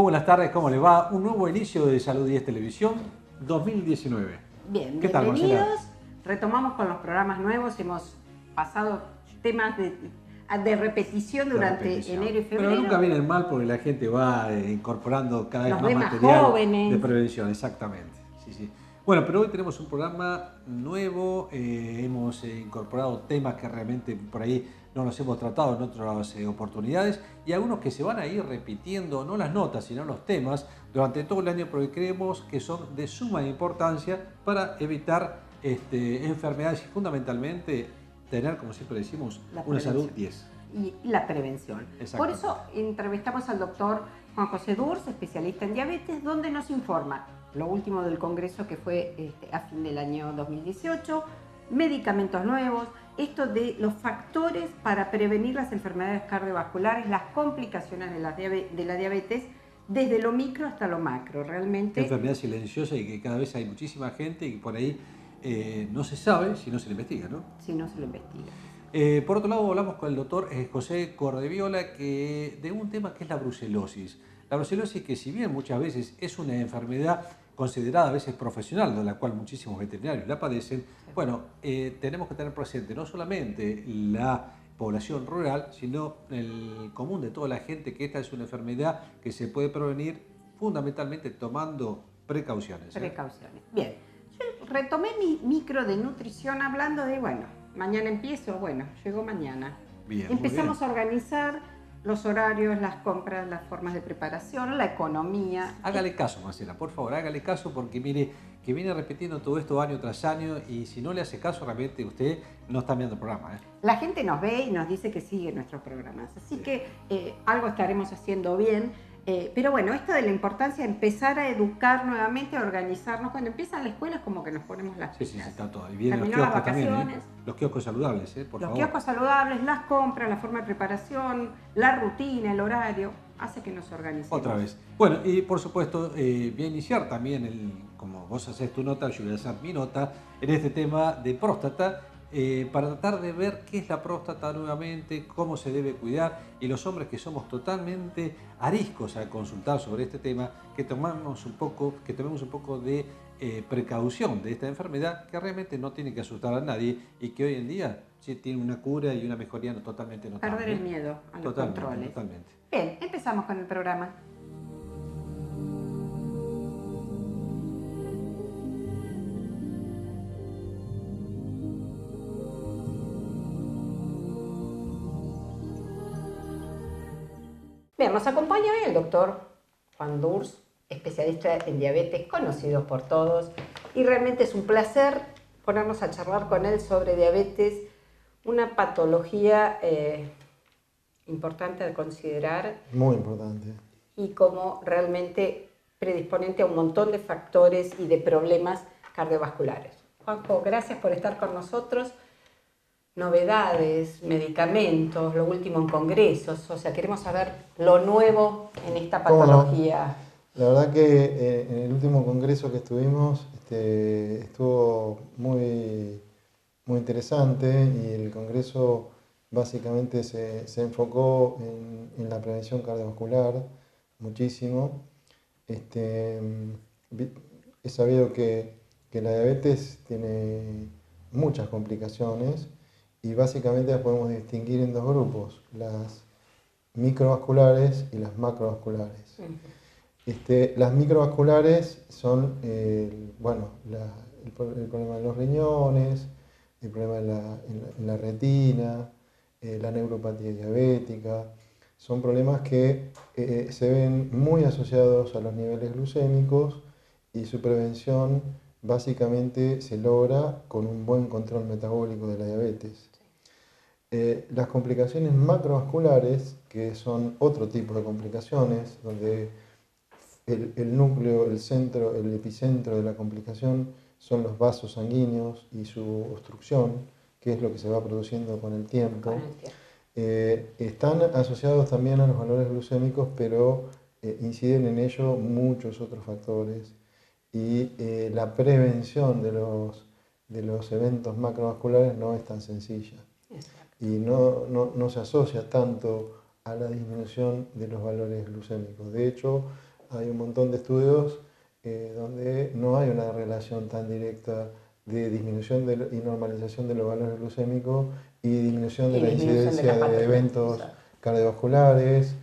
buenas tardes, ¿cómo le va? Un nuevo inicio de Salud 10 Televisión 2019. Bien, ¿Qué tal, bienvenidos. Marcela? Retomamos con los programas nuevos. Hemos pasado temas de repetición durante enero y febrero. Pero nunca vienen mal porque la gente va incorporando cada vez Nos más ve más material jóvenes. de prevención, exactamente. Sí, sí. Bueno, pero hoy tenemos un programa nuevo, hemos incorporado temas que realmente por ahí no los hemos tratado en otras oportunidades y algunos que se van a ir repitiendo, no las notas, sino los temas durante todo el año porque creemos que son de suma importancia para evitar enfermedades y fundamentalmente tener, como siempre decimos, una salud 10. Y la prevención. Por eso entrevistamos al doctor Juan José Durs, especialista en diabetes, donde nos informa lo último del congreso que fue a fin del año 2018, medicamentos nuevos, esto de los factores para prevenir las enfermedades cardiovasculares, las complicaciones de la diabetes, desde lo micro hasta lo macro, realmente. Enfermedad silenciosa y que cada vez hay muchísima gente y por ahí no se sabe si no se le investiga, ¿no? Si no se lo investiga. Por otro lado, hablamos con el doctor José Cordeviola de un tema que es la brucelosis. La brucelosis que si bien muchas veces es una enfermedad considerada a veces profesional, de la cual muchísimos veterinarios la padecen, bueno, tenemos que tener presente no solamente la población rural, sino el común de toda la gente que esta es una enfermedad que se puede prevenir fundamentalmente tomando precauciones. Precauciones. Bien, yo retomé mi micro de nutrición hablando de, bueno, mañana empiezo, bueno, llegó mañana. Bien, empezamos a organizar los horarios, las compras, las formas de preparación, la economía. Hágale caso, Marcela, por favor, hágale caso porque mire que viene repitiendo todo esto año tras año y si no le hace caso realmente usted no está viendo el programa. La gente nos ve y nos dice que sigue nuestros programas, así que algo estaremos haciendo bien. Pero bueno, esto de la importancia de empezar a educar nuevamente, a organizarnos. Cuando empiezan la escuela es como que nos ponemos las pilas. Sí, está todo. Y vienen los Terminó las kioscos también, vacaciones. Los kioscos saludables, por favor. Los kioscos saludables, las compras, la forma de preparación, la rutina, el horario, hace que nos organicemos. Otra vez. Bueno, y por supuesto, voy a iniciar también, como vos haces tu nota, yo voy a hacer mi nota, en este tema de próstata, para tratar de ver qué es la próstata nuevamente, cómo se debe cuidar, y los hombres que somos totalmente ariscos a consultar sobre este tema, que tomemos un poco de precaución de esta enfermedad, que realmente no tiene que asustar a nadie, y que hoy en día sí tiene una cura y una mejoría totalmente notable. Perder el miedo a los controles. Totalmente. Bien, empezamos con el programa. Bien, nos acompaña hoy el doctor Juan Durs, especialista en diabetes, conocido por todos, y realmente es un placer ponernos a charlar con él sobre diabetes, una patología importante de considerar. Muy importante. Y como realmente predisponente a un montón de factores y de problemas cardiovasculares. Juanjo, gracias por estar con nosotros. Novedades, medicamentos, lo último en congresos, o sea, queremos saber lo nuevo en esta patología. No? La verdad que en el último congreso que estuvimos estuvo muy interesante y el congreso básicamente se enfocó en la prevención cardiovascular muchísimo. He sabido que la diabetes tiene muchas complicaciones y básicamente las podemos distinguir en dos grupos, las microvasculares y las macrovasculares. Las microvasculares son el problema de los riñones, el problema en la retina, la neuropatía diabética. Son problemas que se ven muy asociados a los niveles glucémicos y su prevención básicamente se logra con un buen control metabólico de la diabetes. Las complicaciones macrovasculares, que son otro tipo de complicaciones, donde el núcleo, el centro, el epicentro de la complicación son los vasos sanguíneos y su obstrucción, que es lo que se va produciendo con el tiempo. Están asociados también a los valores glucémicos, pero inciden en ello muchos otros factores. Y la prevención de los eventos macrovasculares no es tan sencilla. Exacto. Y no se asocia tanto a la disminución de los valores glucémicos. De hecho, hay un montón de estudios donde no hay una relación tan directa de disminución y normalización de los valores glucémicos y disminución de la incidencia de eventos cardiovasculares,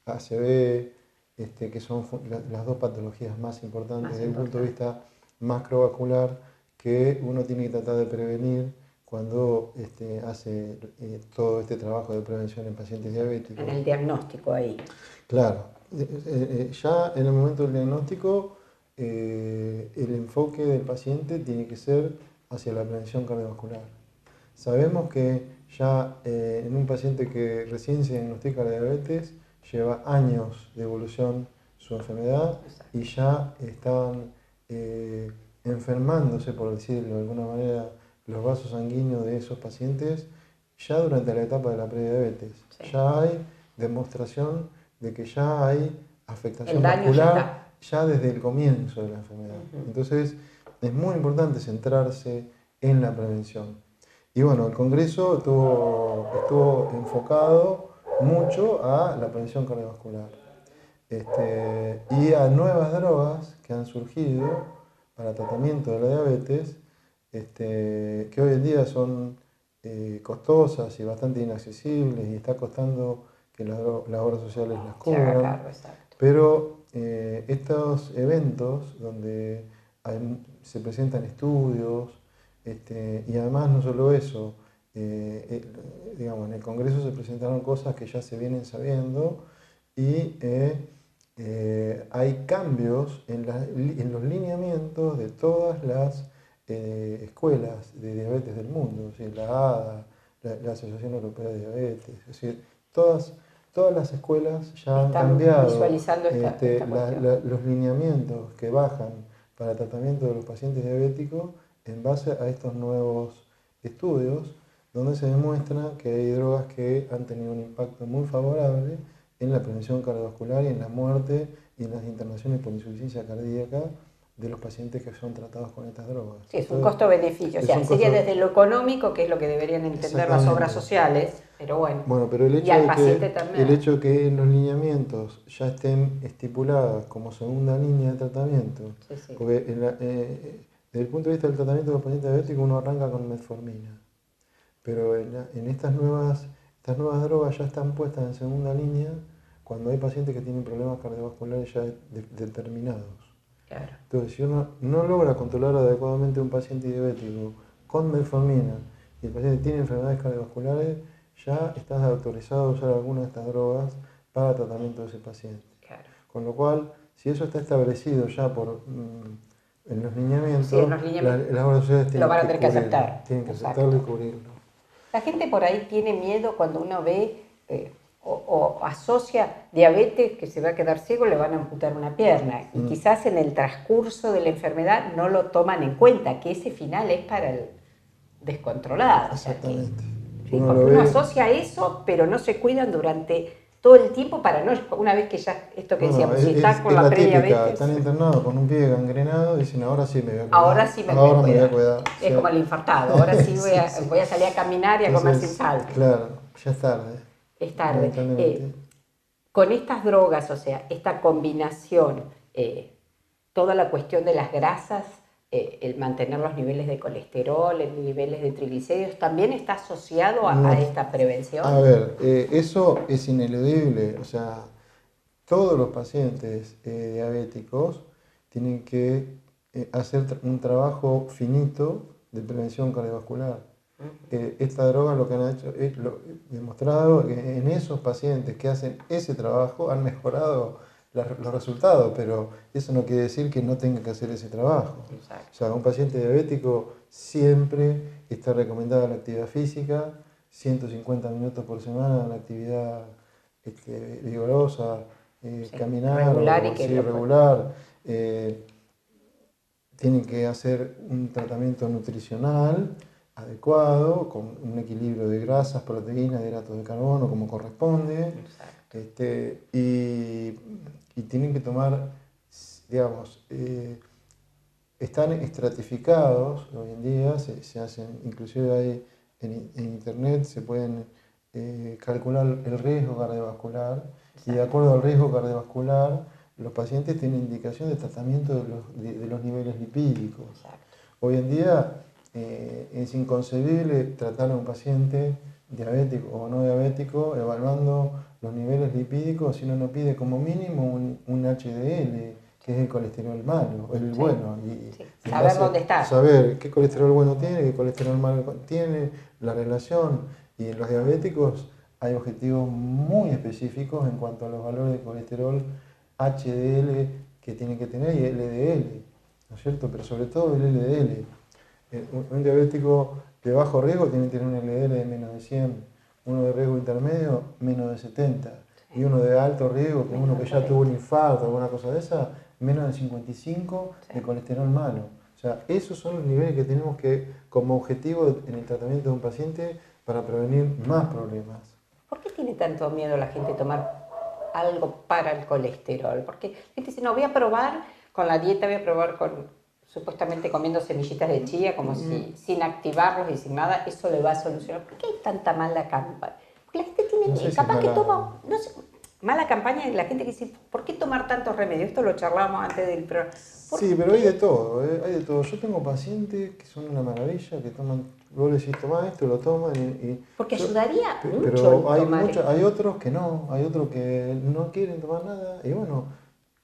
ACV, que son las dos patologías más importantes desde el punto de vista macrovascular que uno tiene que tratar de prevenir cuando hace todo este trabajo de prevención en pacientes diabéticos. En el diagnóstico ahí. Claro, ya en el momento del diagnóstico el enfoque del paciente tiene que ser hacia la prevención cardiovascular. Sabemos que ya en un paciente que recién se diagnostica la diabetes lleva años de evolución su enfermedad y ya están enfermándose, por decirlo de alguna manera, los vasos sanguíneos de esos pacientes ya durante la etapa de la prediabetes. Sí. Ya hay demostración de que ya hay afectación vascular ya desde el comienzo de la enfermedad. Entonces es muy importante centrarse en la prevención. Y bueno, el Congreso estuvo enfocado mucho a la prevención cardiovascular y a nuevas drogas que han surgido para tratamiento de la diabetes, que hoy en día son costosas y bastante inaccesibles y está costando que las obras sociales las cubran. Pero estos eventos donde se presentan estudios, y además no solo eso, digamos, en el Congreso se presentaron cosas que ya se vienen sabiendo y hay cambios en los lineamientos de todas las escuelas de diabetes del mundo, es decir, la ADA, la Asociación Europea de Diabetes, es decir, todas las escuelas ya han cambiado los lineamientos que bajan para el tratamiento de los pacientes diabéticos en base a estos nuevos estudios donde se demuestra que hay drogas que han tenido un impacto muy favorable en la prevención cardiovascular y en la muerte y en las internaciones por insuficiencia cardíaca de los pacientes que son tratados con estas drogas. Sí, es un costo-beneficio, o sea, sería desde lo económico, que es lo que deberían entender las obras sociales, pero bueno, pero el hecho de que en los lineamientos ya estén estipuladas como segunda línea de tratamiento, porque desde el punto de vista del tratamiento de los pacientes diabéticos uno arranca con metformina, pero en estas nuevas drogas ya están puestas en segunda línea cuando hay pacientes que tienen problemas cardiovasculares ya determinados. Claro. Entonces, si uno no logra controlar adecuadamente a un paciente diabético con metformina y el paciente tiene enfermedades cardiovasculares, ya estás autorizado a usar alguna de estas drogas para tratamiento de ese paciente. Claro. Con lo cual, si eso está establecido ya en los lineamientos, las obras sociales lo van a tener que aceptar. Tienen que aceptarlo y cubrirlo. La gente por ahí tiene miedo cuando uno ve o asocia diabetes, que se va a quedar ciego, le van a amputar una pierna. Y quizás en el transcurso de la enfermedad no lo toman en cuenta, que ese final es para el descontrolado. Exactamente. O sea, porque uno asocia eso, pero no se cuidan durante todo el tiempo para no, una vez que ya, esto que decíamos, si estás con la prediabetes. Están internados con un pie gangrenado, dicen ahora sí me voy a cuidar. Ahora sí me voy a cuidar. Es como el infartado, ahora sí voy a salir a caminar y a comer sin sal. Claro, ya es tarde. Es tarde. Con estas drogas, o sea, esta combinación, toda la cuestión de las grasas, el mantener los niveles de colesterol, los niveles de triglicéridos, ¿también está asociado a esta prevención? A ver, eso es ineludible. O sea, todos los pacientes diabéticos tienen que hacer un trabajo finito de prevención cardiovascular. Esta droga lo que han hecho es demostrado que en esos pacientes que hacen ese trabajo han mejorado los resultados, pero eso no quiere decir que no tenga que hacer ese trabajo. Exacto. O sea, un paciente diabético siempre está recomendada la actividad física, 150 minutos por semana, la actividad vigorosa, caminar, regular. Tienen que hacer un tratamiento nutricional adecuado, con un equilibrio de grasas, proteínas, hidratos de carbono, como corresponde. Y tienen que tomar, digamos, están estratificados hoy en día, se hacen, inclusive hay en internet, se pueden calcular el riesgo cardiovascular. Exacto. Y de acuerdo al riesgo cardiovascular los pacientes tienen indicación de tratamiento de los niveles lipídicos. Exacto. Hoy en día es inconcebible tratar a un paciente diabético o no diabético evaluando los niveles lipídicos si uno no pide como mínimo un HDL, que es el colesterol malo, el bueno. Y saber dónde está. Saber qué colesterol bueno tiene, qué colesterol malo tiene, la relación. Y en los diabéticos hay objetivos muy específicos en cuanto a los valores de colesterol HDL que tienen que tener y LDL, ¿no es cierto? Pero sobre todo el LDL. Un diabético de bajo riesgo tiene que tener un LDL de menos de 100, uno de riesgo intermedio menos de 70, y uno de alto riesgo, que uno que ya tuvo un infarto o alguna cosa de esa, menos de 55 de colesterol malo. O sea, esos son los niveles que tenemos que, como objetivo en el tratamiento de un paciente para prevenir más problemas. ¿Por qué tiene tanto miedo la gente a tomar algo para el colesterol? Porque la gente dice, no, voy a probar con la dieta, voy a probar supuestamente comiendo semillitas de chía, como si sin activarlos y sin nada, eso le va a solucionar. ¿Por qué hay tanta mala campaña? Porque la gente tiene, capaz que toma, no sé, mala campaña, y la gente que dice, ¿por qué tomar tantos remedios? Esto lo charlábamos antes del programa. Sí, pero hay de todo, hay de todo. Yo tengo pacientes que son una maravilla, que toman, vos le decís, tomá esto, lo toman porque ayudaría mucho. Pero hay otros que no, hay otros que no quieren tomar nada, y bueno,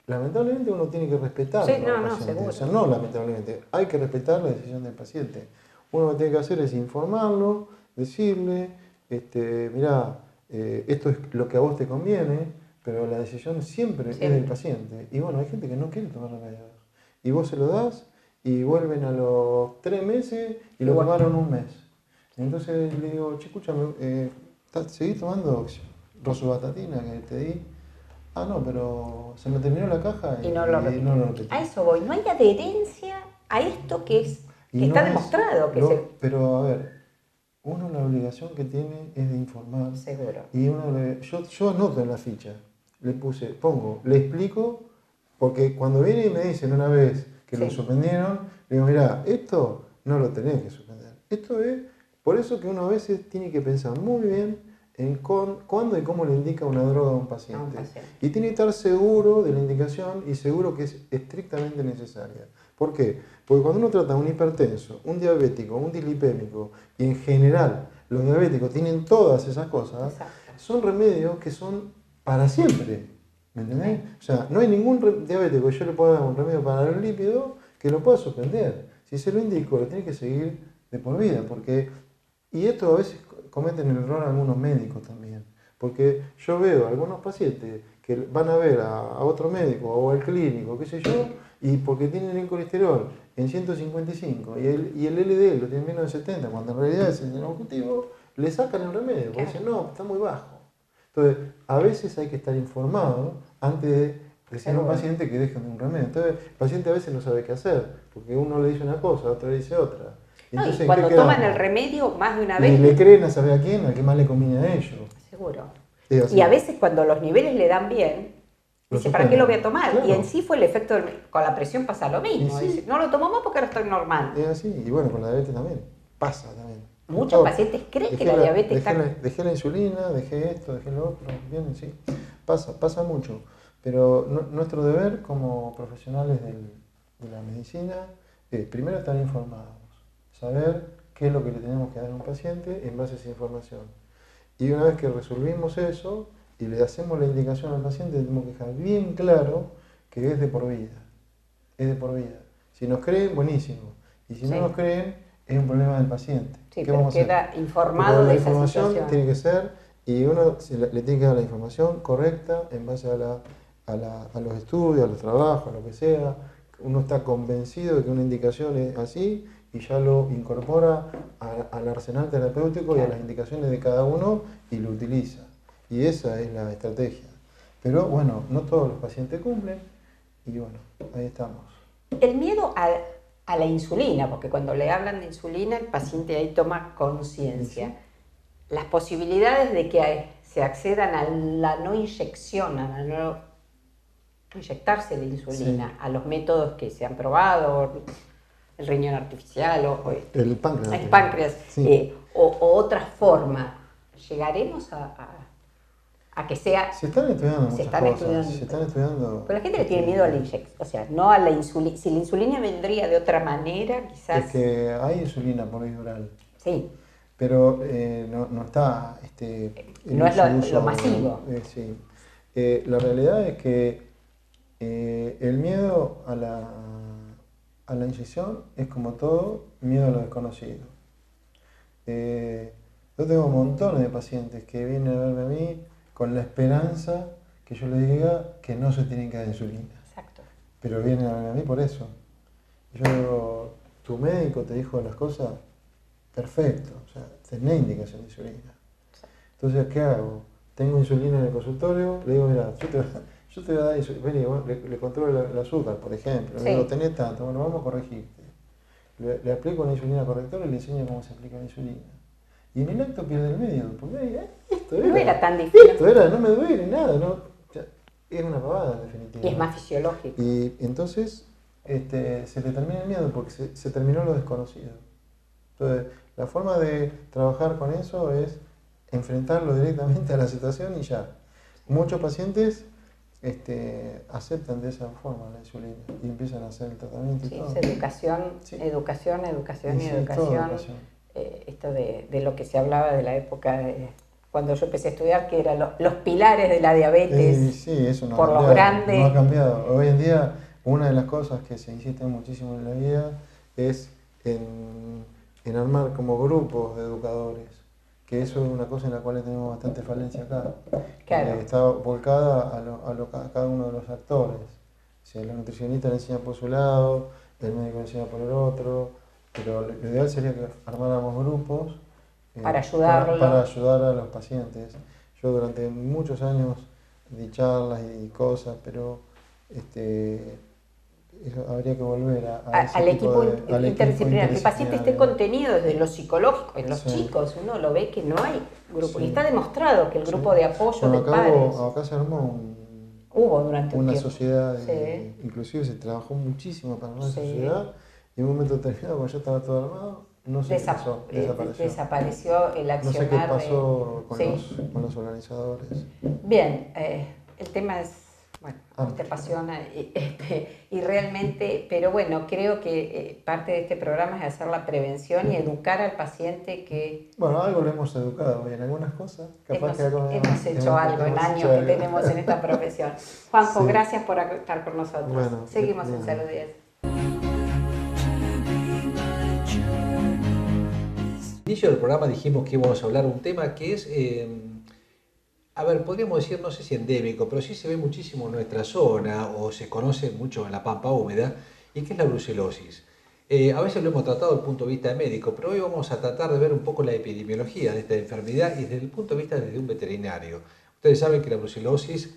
lamentablemente uno tiene que respetar sí, al paciente. seguro. O sea, no lamentablemente, hay que respetar la decisión del paciente. Uno lo que tiene que hacer es informarlo, decirle, mirá, esto es lo que a vos te conviene, pero la decisión siempre es del paciente. Y bueno, hay gente que no quiere tomar remedios. Y vos se lo das y vuelven a los 3 meses y lo tomaron un mes. Entonces le digo, che, escúchame, ¿seguís tomando rosuvastatina que te di? Ah, no, pero se me terminó la caja y no lo repetí. A eso voy, no hay adherencia a esto que está demostrado. Pero a ver, uno la obligación que tiene es de informar. Seguro. Y yo anoto en la ficha, le explico, porque cuando viene y me dicen una vez que lo suspendieron, le digo, mirá, esto no lo tenés que suspender. Esto es, por eso que uno a veces tiene que pensar muy bien en cuándo y cómo le indica una droga a un paciente. Y tiene que estar seguro de la indicación y seguro que es estrictamente necesaria. ¿Por qué? Porque cuando uno trata a un hipertenso, un diabético, un dislipémico, y en general los diabéticos tienen todas esas cosas, son remedios que son para siempre. ¿Me entendés? O sea, no hay ningún diabético que yo le pueda dar un remedio para el lípido que lo pueda suspender. Si se lo indico, lo tiene que seguir de por vida. Y esto a veces cometen el error algunos médicos también. Porque yo veo algunos pacientes que van a ver a otro médico o al clínico, qué sé yo, y porque tienen el colesterol en 155 y el LDL lo tienen menos de 70, cuando en realidad es el objetivo, le sacan el remedio, porque dicen, no, está muy bajo. Entonces, a veces hay que estar informado antes de decirle a un paciente que dejen de un remedio. Entonces, el paciente a veces no sabe qué hacer, porque uno le dice una cosa, otro le dice otra. Entonces, y cuando toman el remedio más de una vez... Y le creen a saber a quién, al que más le conviene a ellos. Seguro. Y a veces cuando los niveles le dan bien, dice, ¿para qué lo voy a tomar? Claro. Y en sí fue el efecto, con la presión pasa lo mismo. Dice, no lo tomo más porque ahora estoy normal. Es así, y bueno, con la diabetes también, pasa también. Muchos pacientes creen que la diabetes está... Dejé la insulina, dejé esto, dejé lo otro, bien, sí. Pasa mucho. Pero nuestro deber como profesionales de la medicina es primero estar informados, saber qué es lo que le tenemos que dar a un paciente en base a esa información. Y una vez que resolvimos eso y le hacemos la indicación al paciente, tenemos que dejar bien claro que es de por vida. Es de por vida. Si nos creen, buenísimo. Y si no nos creen, es un problema del paciente. Sí, pero queda informado de esa situación. La información tiene que ser, y uno le tiene que dar la información correcta en base a los estudios, a los trabajos, a lo que sea. Uno está convencido de que una indicación es así y ya lo incorpora al arsenal terapéutico y a las indicaciones de cada uno y lo utiliza. Y esa es la estrategia. Pero bueno, no todos los pacientes cumplen y bueno, ahí estamos. El miedo a la insulina, porque cuando le hablan de insulina el paciente ahí toma conciencia. ¿Sí? Las posibilidades de que se accedan a la no inyección, a no inyectarse la insulina, sí, a los métodos que se han probado, el riñón artificial o el páncreas, el páncreas, sí, o otras formas, ¿llegaremos a que sea... Se están estudiando muchas cosas. Se están estudiando... Pero la gente le tiene miedo a la inyección, o sea, no a la insulina. Si la insulina vendría de otra manera, quizás... Es que hay insulina por vía oral. Sí. Pero no está... no es lo masivo. Sí. La realidad es que el miedo a la inyección es como todo, miedo a lo desconocido. Yo tengo montones de pacientes que vienen a verme a mí con la esperanza que yo les diga que no se tienen que dar insulina. Exacto. Pero vienen a verme a mí por eso. Yo digo, ¿tu médico te dijo las cosas? Perfecto, o sea, tenés indicación de insulina. Entonces, ¿qué hago? Tengo insulina en el consultorio, le digo, mira, yo te voy a dar insulina, vení, le controlo el azúcar, por ejemplo, le digo, tenés tanto, bueno, vamos a corregirte. Le aplico una insulina correctora y le enseño cómo se aplica la insulina. Y en el acto pierde el medio, porque no era tan difícil. Esto era, no me duele nada, no, o sea, es una pavada en definitiva. Y es más fisiológico. Y entonces se le termina el miedo porque se terminó lo desconocido. Entonces, la forma de trabajar con eso es enfrentarlo directamente a la situación y ya. Muchos pacientes aceptan de esa forma la insulina y empiezan a hacer el tratamiento. Sí, y todo. Es educación, Sí. educación. Educación. Esto de lo que se hablaba de la época de cuando yo empecé a estudiar, que eran los pilares de la diabetes. Sí, eso no por ha los cambiado, grandes. no ha cambiado. Hoy en día, una de las cosas que se insiste muchísimo en la vida es en armar como grupos de educadores, que eso es una cosa en la cual tenemos bastante falencia acá. Claro. Está volcada a cada uno de los actores. O sea, el nutricionista le enseña por su lado, el médico le enseña por el otro, pero lo ideal sería que armáramos grupos para ayudarlo. Para ayudar a los pacientes. Yo durante muchos años di charlas y cosas, pero habría que volver al equipo interdisciplinar. Que el paciente esté contenido desde lo psicológico. En los chicos uno lo ve que no hay grupo. Y está demostrado que el grupo de apoyo de padres... Acá se armó hubo durante un una tiempo. Sociedad, inclusive se trabajó muchísimo para una sociedad, y en un momento determinado, cuando ya estaba todo armado, no sé qué pasó, desapareció el accionar. No sé qué pasó con los organizadores. Bien, el tema es, bueno, te apasiona y realmente, pero bueno, creo que parte de este programa es hacer la prevención y educar al paciente que... Bueno, algo lo hemos educado en algunas cosas. Capaz hemos hecho algo en años que tenemos en esta profesión. Juanjo, gracias por estar con nosotros. Bueno, seguimos en Salud 10. Al inicio del programa dijimos que íbamos a hablar de un tema que es, podríamos decir, no sé si endémico, pero sí se ve muchísimo en nuestra zona o se conoce mucho en la pampa húmeda, y que es la brucelosis. A veces lo hemos tratado desde el punto de vista médico, pero hoy vamos a tratar de ver un poco la epidemiología de esta enfermedad y desde el punto de vista de un veterinario. Ustedes saben que la brucelosis,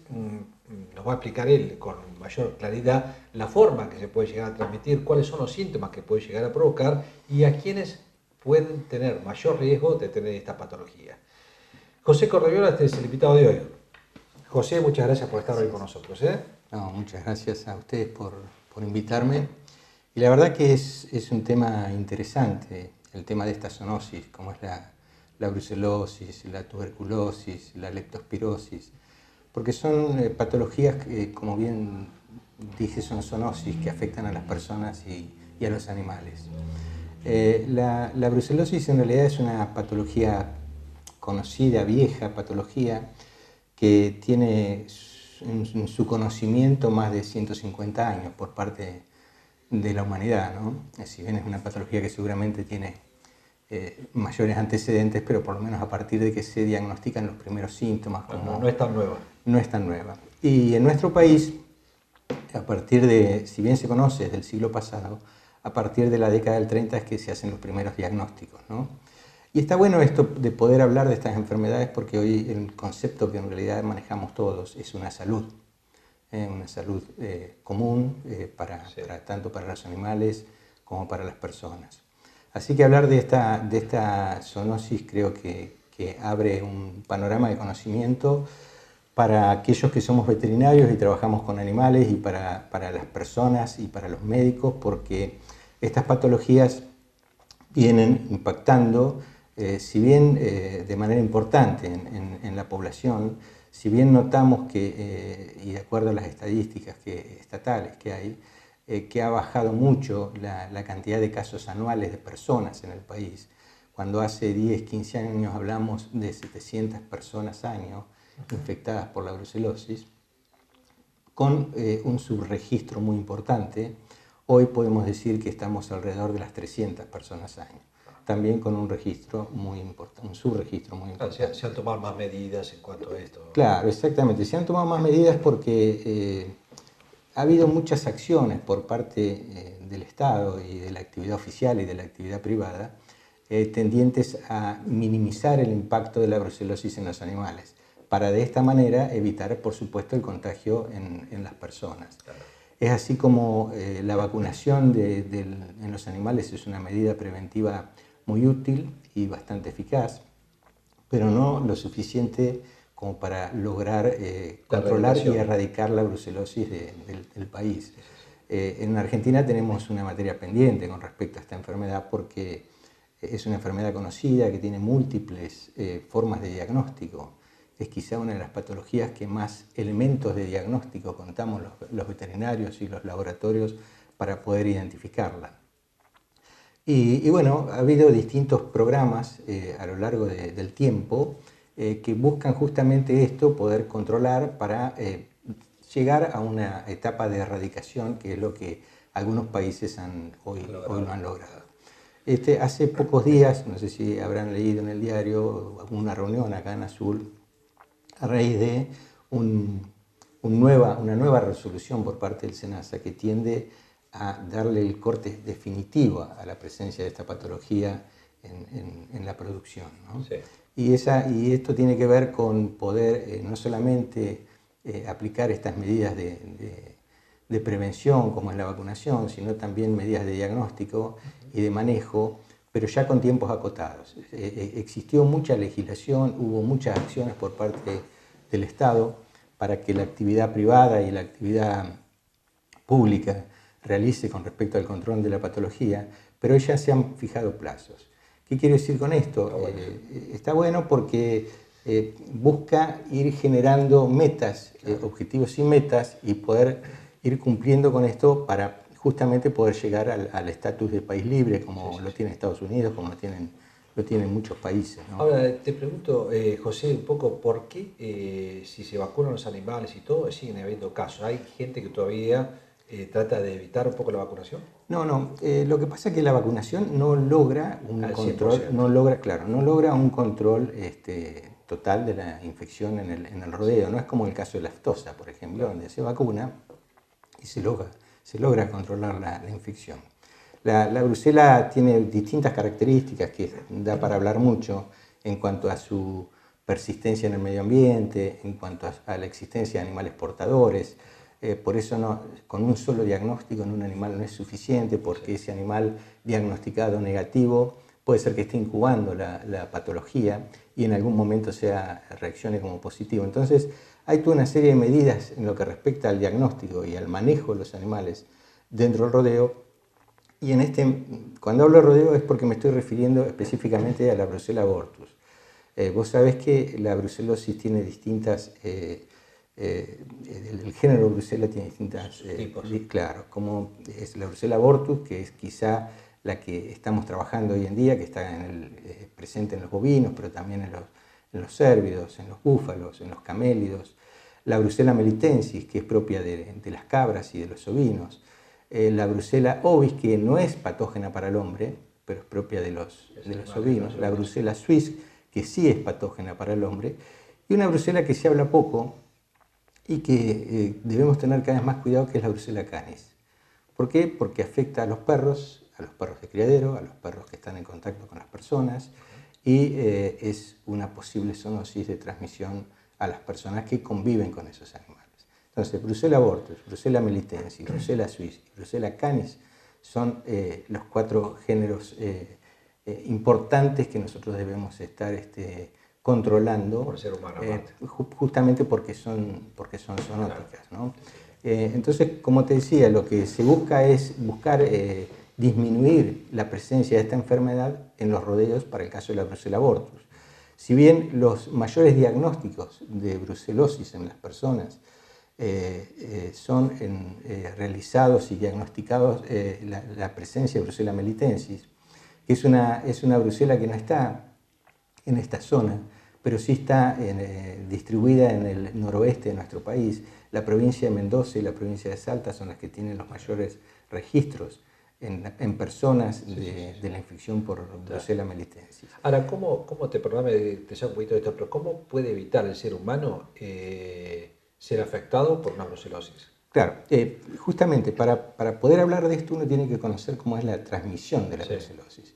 nos va a explicar él con mayor claridad la forma que se puede llegar a transmitir, cuáles son los síntomas que puede llegar a provocar y a quienes pueden tener mayor riesgo de tener esta patología. José Correviola, este es el invitado de hoy. José, muchas gracias por estar hoy con nosotros. No, muchas gracias a ustedes por invitarme. Y la verdad que es un tema interesante, el tema de esta zoonosis, como es la brucelosis, la tuberculosis, la leptospirosis, porque son patologías que, como bien dije, son zoonosis que afectan a las personas y a los animales. La brucelosis en realidad es una patología conocida, vieja patología, que tiene en su conocimiento más de 150 años por parte de la humanidad, ¿no? Si bien es una patología que seguramente tiene mayores antecedentes, pero por lo menos a partir de que se diagnostican los primeros síntomas. No es tan nueva. No es tan nueva. Y en nuestro país, a partir de, si bien se conoce desde el siglo pasado, a partir de la década del 30 es que se hacen los primeros diagnósticos, ¿no? Y está bueno esto de poder hablar de estas enfermedades porque hoy el concepto que en realidad manejamos todos es una salud común tanto para los animales como para las personas. Así que hablar de esta zoonosis creo que abre un panorama de conocimiento para aquellos que somos veterinarios y trabajamos con animales y para las personas y para los médicos, porque estas patologías vienen impactando, si bien de manera importante en la población, si bien notamos que, y de acuerdo a las estadísticas estatales que hay, que ha bajado mucho la cantidad de casos anuales de personas en el país. Cuando hace 10, 15 años hablamos de 700 personas año infectadas por la brucelosis, con un subregistro muy importante, hoy podemos decir que estamos alrededor de las 300 personas año. También con un registro muy importante, un subregistro muy importante. Claro, se han tomado más medidas en cuanto a esto. Claro, exactamente. Se han tomado más medidas porque ha habido muchas acciones por parte del Estado y de la actividad oficial y de la actividad privada tendientes a minimizar el impacto de la brucelosis en los animales, para de esta manera evitar, por supuesto, el contagio en las personas. Claro. Es así como la vacunación en los animales es una medida preventiva muy útil y bastante eficaz, pero no lo suficiente como para lograr controlar y erradicar la brucelosis del país. En Argentina tenemos una materia pendiente con respecto a esta enfermedad porque es una enfermedad conocida que tiene múltiples formas de diagnóstico. Es quizá una de las patologías que más elementos de diagnóstico contamos los veterinarios y los laboratorios para poder identificarla. Y bueno, ha habido distintos programas a lo largo del tiempo que buscan justamente esto, poder controlar para llegar a una etapa de erradicación, que es lo que algunos países hoy lo han logrado. Hace pocos días, no sé si habrán leído en el diario, una reunión acá en Azul a raíz de una nueva resolución por parte del SENASA que tiende a darle el corte definitivo a la presencia de esta patología en la producción, ¿no? Sí. Y esto tiene que ver con poder no solamente aplicar estas medidas de prevención, como es la vacunación, sino también medidas de diagnóstico y de manejo, pero ya con tiempos acotados. Existió mucha legislación, hubo muchas acciones por parte del Estado para que la actividad privada y la actividad pública realice con respecto al control de la patología, pero ya se han fijado plazos. ¿Qué quiero decir con esto? Está bueno porque busca ir generando metas, objetivos y metas, y poder ir cumpliendo con esto para justamente poder llegar al estatus de país libre, como lo tiene Estados Unidos, como lo tienen muchos países, ¿no? Ahora, te pregunto, José, un poco, ¿por qué si se vacunan los animales y todo, siguen habiendo casos? ¿Hay gente que todavía trata de evitar un poco la vacunación? No, lo que pasa es que la vacunación no logra un control, no logra un control total de la infección en el rodeo. No es como el caso de la aftosa, por ejemplo, donde se vacuna y se logra controlar la infección. La brucela tiene distintas características que da para hablar mucho en cuanto a su persistencia en el medio ambiente, en cuanto a la existencia de animales portadores. Por eso con un solo diagnóstico en un animal no es suficiente, porque ese animal diagnosticado negativo puede ser que esté incubando la patología y en algún momento reaccione como positivo. Entonces hay toda una serie de medidas en lo que respecta al diagnóstico y al manejo de los animales dentro del rodeo. Y cuando hablo de rodeo es porque me estoy refiriendo específicamente a la Brucella abortus. Vos sabés que la brucelosis tiene distintas... el género Brucella tiene distintas tipos. Claro, como es la Brucella abortus, que es quizá la que estamos trabajando hoy en día, que está presente en los bovinos, pero también en los cérvidos, en los búfalos, en los camélidos. La Brucella melitensis, que es propia de las cabras y de los ovinos. La Brucella ovis, que no es patógena para el hombre, pero es propia de los ovinos. La Brucella suis, que sí es patógena para el hombre. Y una Brucella que se habla poco, y que debemos tener cada vez más cuidado, que es la Brucella canis. ¿Por qué? Porque afecta a los perros de criadero, a los perros que están en contacto con las personas, y es una posible zoonosis de transmisión a las personas que conviven con esos animales. Entonces, Brucella abortus, Brucella melitensis, Brucella suis y Brucella canis son los 4 géneros importantes que nosotros debemos estar controlando, por ser humano, justamente porque son zoonóticas, ¿no? Entonces, como te decía, lo que se busca es disminuir la presencia de esta enfermedad en los rodeos para el caso de la Brucella abortus. Si bien los mayores diagnósticos de brucelosis en las personas son realizados y diagnosticados la presencia de Brucella melitensis, que es una brucela que no está en esta zona, pero sí está distribuida en el noroeste de nuestro país. La provincia de Mendoza y la provincia de Salta son las que tienen los mayores registros en personas de la infección por Brucella melitensis. Ahora, ¿cómo te saco un poquito de esto, pero cómo puede evitar el ser humano ser afectado por una brucelosis? Claro, justamente para poder hablar de esto uno tiene que conocer cómo es la transmisión de la brucelosis.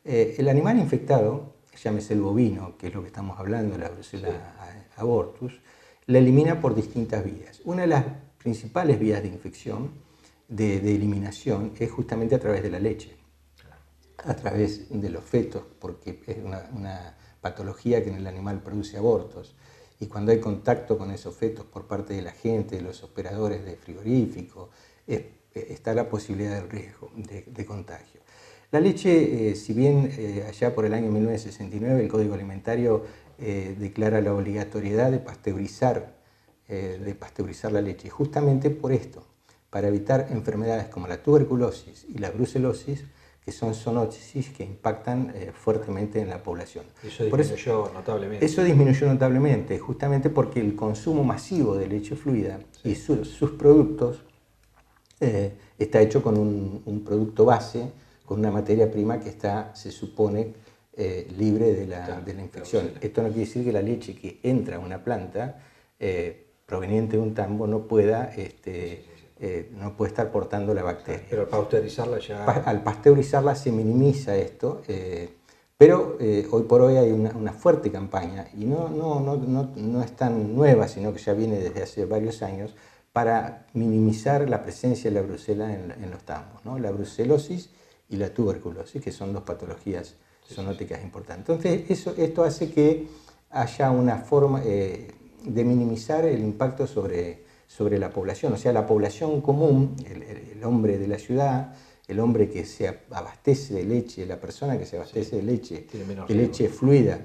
El animal infectado, llámese el bovino, que es lo que estamos hablando, la Brucella abortus, la elimina por distintas vías. Una de las principales vías de infección, de eliminación, es justamente a través de la leche, a través de los fetos, porque es una patología que en el animal produce abortos. Y cuando hay contacto con esos fetos por parte de la gente, de los operadores de frigorífico, está la posibilidad del riesgo de contagio. La leche, si bien allá por el año 1969 el Código Alimentario declara la obligatoriedad de pasteurizar la leche, justamente por esto, para evitar enfermedades como la tuberculosis y la brucelosis, que son zoonosis que impactan fuertemente en la población. Eso disminuyó notablemente. Eso disminuyó notablemente, justamente porque el consumo masivo de leche fluida y sus productos está hecho con un producto base, con una materia prima que está, se supone, libre de la infección. Esto no quiere decir que la leche que entra a una planta proveniente de un tambo no pueda estar portando la bacteria. Pero al pasteurizarla ya... Al pasteurizarla se minimiza esto, pero hoy por hoy hay una fuerte campaña, y no es tan nueva, sino que ya viene desde hace varios años, para minimizar la presencia de la brucela en los tambos, ¿no? La brucelosis y la tuberculosis, que son dos patologías zoonóticas importantes. Entonces, esto hace que haya una forma de minimizar el impacto sobre la población, o sea, la población común, el hombre de la ciudad, el hombre que se abastece de leche, la persona que se abastece de leche fluida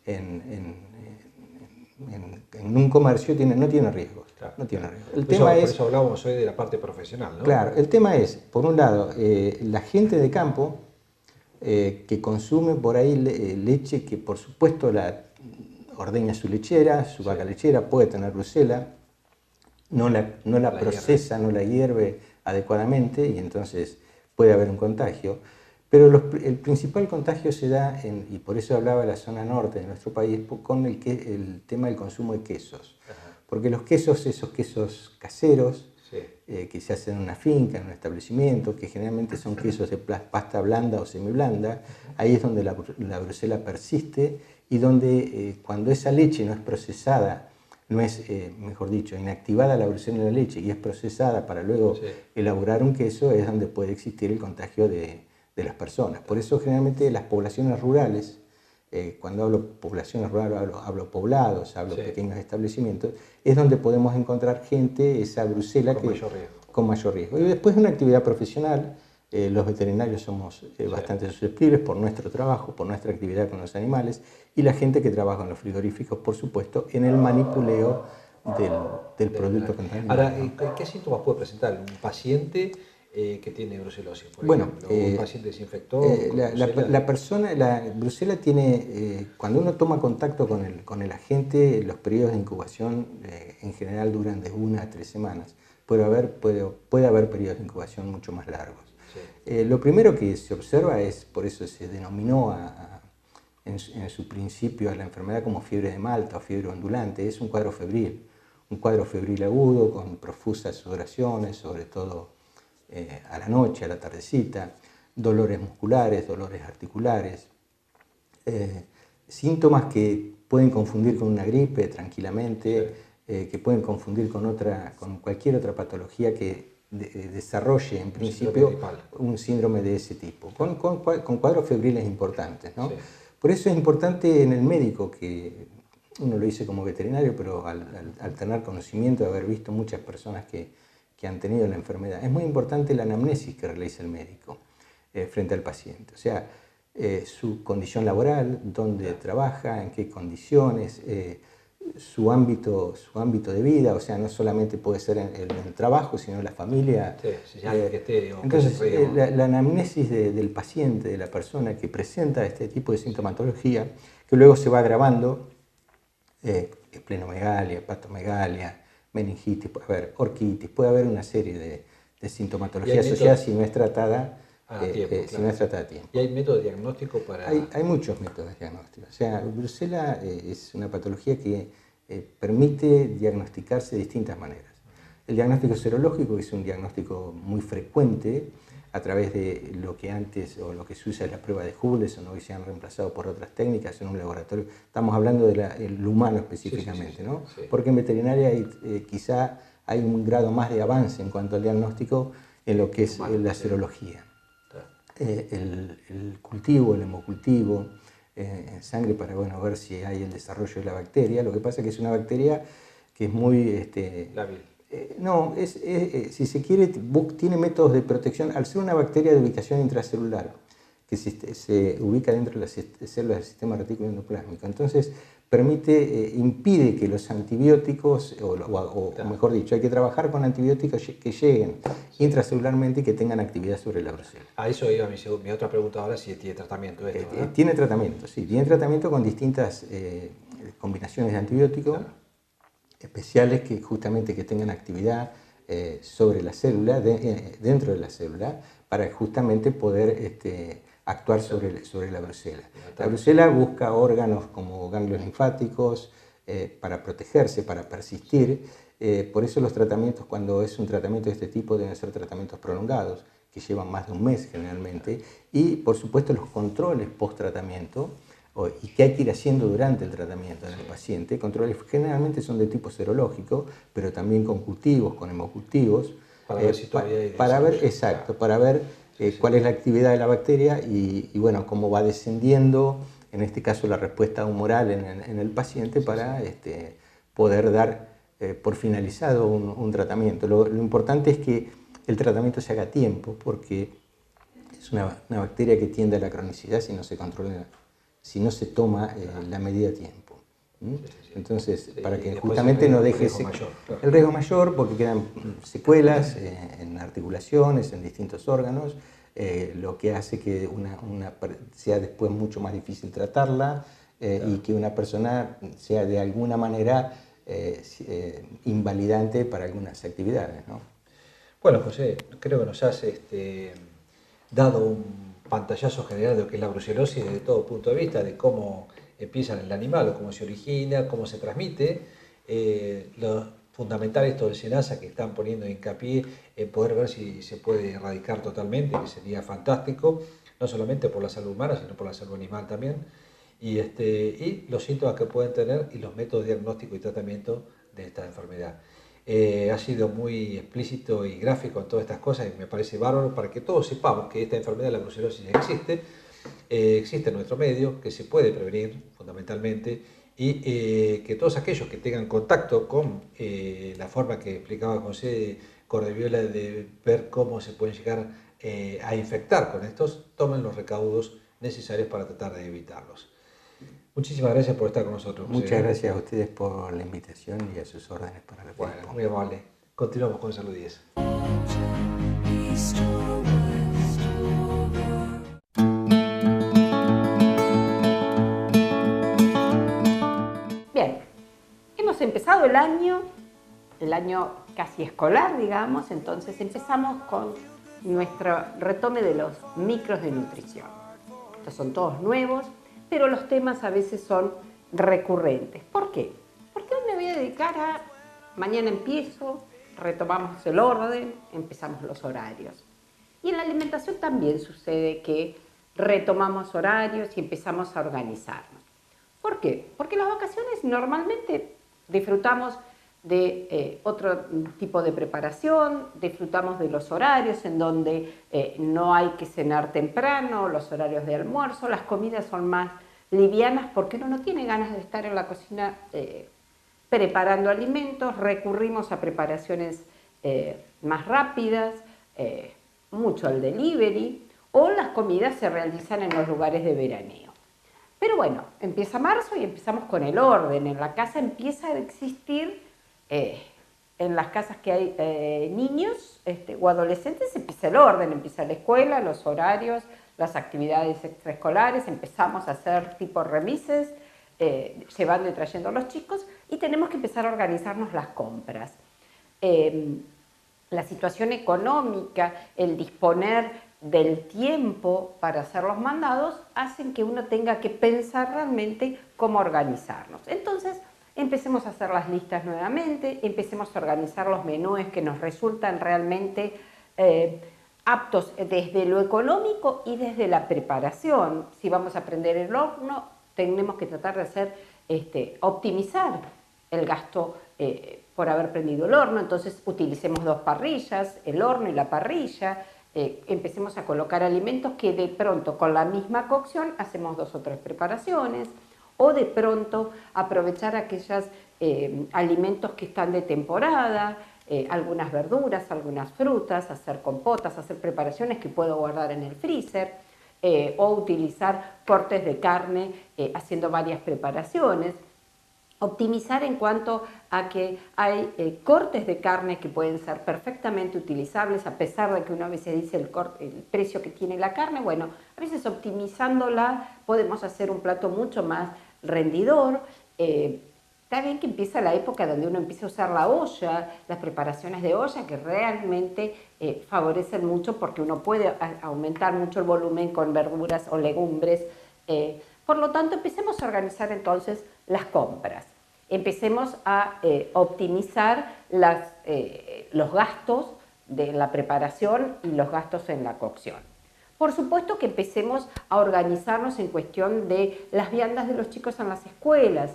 en un comercio no tiene riesgos. Claro. No tiene riesgos. Por eso hablábamos hoy de la parte profesional, ¿no? Claro, el tema es, por un lado, la gente de campo que consume por ahí leche que por supuesto ordeña su lechera, su vaca lechera, puede tener brucela, no la procesa, no la hierve adecuadamente y entonces puede haber un contagio. Pero el principal contagio se da, y por eso hablaba de la zona norte de nuestro país, con el tema del consumo de quesos. Porque los quesos, esos quesos caseros, que se hacen en una finca, en un establecimiento, que generalmente son quesos de pasta blanda o semiblanda, ahí es donde la brucela persiste y donde cuando esa leche no es procesada, no es, mejor dicho, inactivada la brucela en la leche y es procesada para luego elaborar un queso, es donde puede existir el contagio de las personas. Por eso generalmente las poblaciones rurales, cuando hablo poblaciones rurales, hablo poblados, hablo pequeños establecimientos, es donde podemos encontrar gente, esa brucela con mayor riesgo. Y después una actividad profesional, los veterinarios somos bastante susceptibles por nuestro trabajo, por nuestra actividad con los animales, y la gente que trabaja en los frigoríficos, por supuesto, en el manipuleo del producto contaminado. Ahora, ¿qué síntomas puede presentar un paciente que tiene brucelosis? Por ejemplo, un paciente se infectó. La brucela tiene, cuando uno toma contacto con el agente, los periodos de incubación en general duran de 1 a 3 semanas. Puede haber periodos de incubación mucho más largos. Lo primero que se observa es, por eso se denominó en su principio a la enfermedad como fiebre de Malta o fiebre ondulante, es un cuadro febril agudo con profusas sudoraciones, sobre todo a la noche, a la tardecita, dolores musculares, dolores articulares, síntomas que pueden confundir con una gripe tranquilamente, que pueden confundir con cualquier otra patología que desarrolle en principio un síndrome de ese tipo, con cuadros febriles importantes, ¿no? Por eso es importante en el médico, que uno lo dice como veterinario, pero al tener conocimiento de haber visto muchas personas que han tenido la enfermedad, es muy importante la anamnesis que realiza el médico frente al paciente. O sea, su condición laboral, dónde trabaja, en qué condiciones, su ámbito de vida, o sea, no solamente puede ser en el trabajo, sino en la familia. Sí, si alguien que esté, entonces, la anamnesis del paciente, de la persona que presenta este tipo de sintomatología, que luego se va agravando, esplenomegalia, hepatomegalia, meningitis, puede haber orquitis, puede haber una serie de sintomatología asociada si no es tratada a tiempo. ¿Y hay método diagnóstico para...? Hay muchos métodos diagnósticos. O sea, brucela es una patología que permite diagnosticarse de distintas maneras. El diagnóstico serológico es un diagnóstico muy frecuente a través de lo que antes o lo que se usa es la prueba de Hubbleson, hoy se han reemplazado por otras técnicas en un laboratorio. Estamos hablando del humano específicamente, ¿no? Sí. Porque en veterinaria quizá hay un grado más de avance en cuanto al diagnóstico en lo que es la serología. El cultivo, el hemocultivo en sangre para ver si hay el desarrollo de la bacteria. Lo que pasa es que es una bacteria que es muy... lábil. No, si se quiere, tiene métodos de protección. Al ser una bacteria de ubicación intracelular, que se ubica dentro de las células del sistema retículo endoplásmico, entonces impide que los antibióticos, o mejor dicho, hay que trabajar con antibióticos que lleguen intracelularmente y que tengan actividad sobre la brucela. A eso iba mi otra pregunta ahora, si tiene tratamiento esto, ¿verdad? Tiene tratamiento, sí, tiene tratamiento con distintas combinaciones de antibióticos. Claro. Especiales que justamente que tengan actividad sobre la célula, dentro de la célula, para justamente poder actuar sobre la brucela. La brucela busca órganos como ganglios linfáticos para protegerse, para persistir. Por eso los tratamientos, cuando es un tratamiento de este tipo, deben ser tratamientos prolongados, que llevan más de un mes generalmente, y por supuesto los controles post-tratamiento, y que hay que ir haciendo durante el tratamiento en el paciente. Controles generalmente son de tipo serológico, pero también con cultivos, con hemocultivos. Para ver si todavía hay para ver cuál es la actividad de la bacteria y bueno, cómo va descendiendo, en este caso la respuesta humoral en el paciente para poder dar por finalizado un tratamiento. Lo importante es que el tratamiento se haga a tiempo, porque es una bacteria que tiende a la cronicidad si no se controla, si no se toma la medida a tiempo. Entonces, para que justamente no deje el riesgo mayor, porque quedan secuelas en articulaciones, en distintos órganos, lo que hace que sea después mucho más difícil tratarla y que una persona sea de alguna manera invalidante para algunas actividades, ¿no? Bueno, José, creo que nos has dado un pantallazo general de lo que es la brucelosis desde todo punto de vista, de cómo empieza en el animal o cómo se origina, cómo se transmite. Lo fundamental esto del SENASA, que están poniendo hincapié en poder ver si se puede erradicar totalmente, que sería fantástico, no solamente por la salud humana, sino por la salud animal también, y los síntomas que pueden tener y los métodos de diagnóstico y tratamiento de esta enfermedad. Ha sido muy explícito y gráfico en todas estas cosas y me parece bárbaro para que todos sepamos que esta enfermedad, la brucelosis, existe en nuestro medio, que se puede prevenir fundamentalmente y que todos aquellos que tengan contacto con la forma que explicaba José Cordeviola de ver cómo se pueden llegar a infectar con estos, tomen los recaudos necesarios para tratar de evitarlos. Muchísimas gracias por estar con nosotros, José. Muchas gracias a ustedes por la invitación y a sus órdenes para la Bueno, muy amable. Continuamos con Salud 10. Bien, hemos empezado el año casi escolar, digamos, entonces empezamos con nuestro retome de los micros de nutrición. Estos son todos nuevos, pero los temas a veces son recurrentes. ¿Por qué? Porque hoy me voy a dedicar a, mañana empiezo, retomamos el orden, empezamos los horarios. Y en la alimentación también sucede que retomamos horarios y empezamos a organizarnos. ¿Por qué? Porque en las vacaciones normalmente disfrutamos de otro tipo de preparación, disfrutamos de los horarios en donde no hay que cenar temprano, los horarios de almuerzo, las comidas son más livianas porque uno no tiene ganas de estar en la cocina preparando alimentos, recurrimos a preparaciones más rápidas, mucho al delivery, o las comidas se realizan en los lugares de veraneo. Pero bueno, empieza marzo y empezamos con el orden. En la casa empieza a existir, en las casas que hay niños o adolescentes, empieza el orden, empieza la escuela, los horarios, las actividades extraescolares, empezamos a hacer tipo remises, llevando y trayendo a los chicos, y tenemos que empezar a organizarnos las compras. La situación económica, el disponer del tiempo para hacer los mandados, hacen que uno tenga que pensar realmente cómo organizarnos. Entonces, empecemos a hacer las listas nuevamente, empecemos a organizar los menús que nos resultan realmente aptos desde lo económico y desde la preparación. Si vamos a prender el horno, tenemos que tratar de hacer, optimizar el gasto por haber prendido el horno. Entonces utilicemos 2 parrillas, el horno y la parrilla. Empecemos a colocar alimentos que de pronto con la misma cocción hacemos 2 o 3 preparaciones, o de pronto aprovechar aquellos alimentos que están de temporada, algunas verduras, algunas frutas, hacer compotas, hacer preparaciones que puedo guardar en el freezer, o utilizar cortes de carne haciendo varias preparaciones. Optimizar en cuanto a que hay cortes de carne que pueden ser perfectamente utilizables, a pesar de que uno a veces dice el precio que tiene la carne. Bueno, a veces optimizándola podemos hacer un plato mucho más rendidor. Está bien que empieza la época donde uno empieza a usar la olla, las preparaciones de olla que realmente favorecen mucho, porque uno puede aumentar mucho el volumen con verduras o legumbres. Por lo tanto, empecemos a organizar entonces las compras. Empecemos a optimizar los gastos de la preparación y los gastos en la cocción. Por supuesto que empecemos a organizarnos en cuestión de las viandas de los chicos en las escuelas,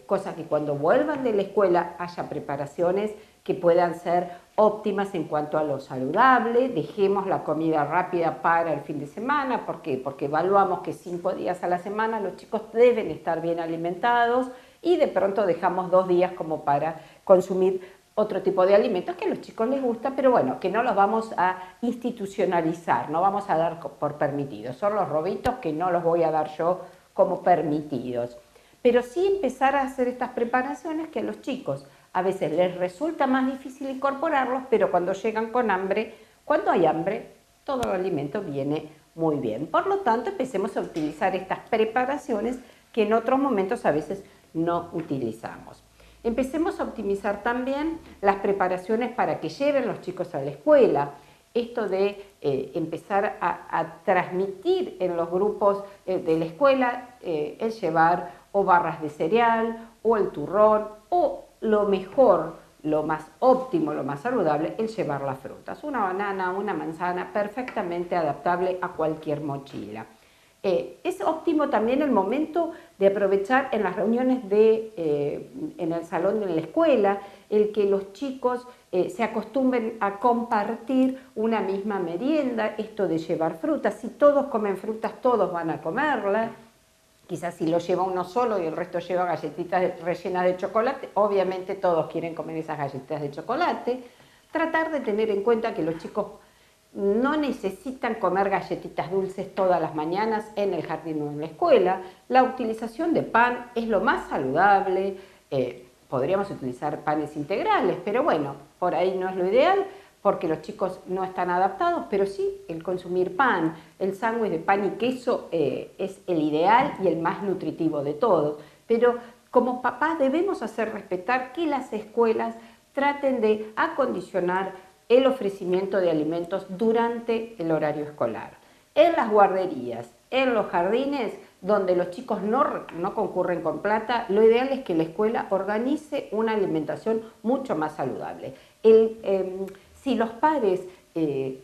cosa que cuando vuelvan de la escuela haya preparaciones que puedan ser óptimas en cuanto a lo saludable. Dejemos la comida rápida para el fin de semana. ¿Por qué? Porque evaluamos que 5 días a la semana los chicos deben estar bien alimentados, y de pronto dejamos 2 días como para consumir otro tipo de alimentos que a los chicos les gusta, pero bueno, que no los vamos a institucionalizar, no vamos a dar por permitidos. Son los robitos que no los voy a dar yo como permitidos. Pero sí empezar a hacer estas preparaciones que a los chicos a veces les resulta más difícil incorporarlos, pero cuando llegan con hambre, cuando hay hambre, todo el alimento viene muy bien. Por lo tanto, empecemos a utilizar estas preparaciones que en otros momentos a veces no utilizamos. Empecemos a optimizar también las preparaciones para que lleven los chicos a la escuela. Esto de empezar a transmitir en los grupos de la escuela el llevar o barras de cereal, o el turrón, o lo mejor, lo más óptimo, lo más saludable, el llevar las frutas. Una banana, una manzana, perfectamente adaptable a cualquier mochila. Es óptimo también el momento de aprovechar en las reuniones en el salón de la escuela, el que los chicos se acostumbren a compartir una misma merienda, esto de llevar frutas. Si todos comen frutas, todos van a comerlas. Quizás si lo lleva uno solo y el resto lleva galletitas rellenas de chocolate, obviamente todos quieren comer esas galletitas de chocolate. Tratar de tener en cuenta que los chicos no necesitan comer galletitas dulces todas las mañanas en el jardín o en la escuela. La utilización de pan es lo más saludable. Podríamos utilizar panes integrales, pero bueno, por ahí no es lo ideal porque los chicos no están adaptados, pero sí el consumir pan, el sándwich de pan y queso es el ideal y el más nutritivo de todos. Pero como papás debemos hacer respetar que las escuelas traten de acondicionar el ofrecimiento de alimentos durante el horario escolar. En las guarderías, en los jardines, donde los chicos no concurren con plata, lo ideal es que la escuela organice una alimentación mucho más saludable. Si los padres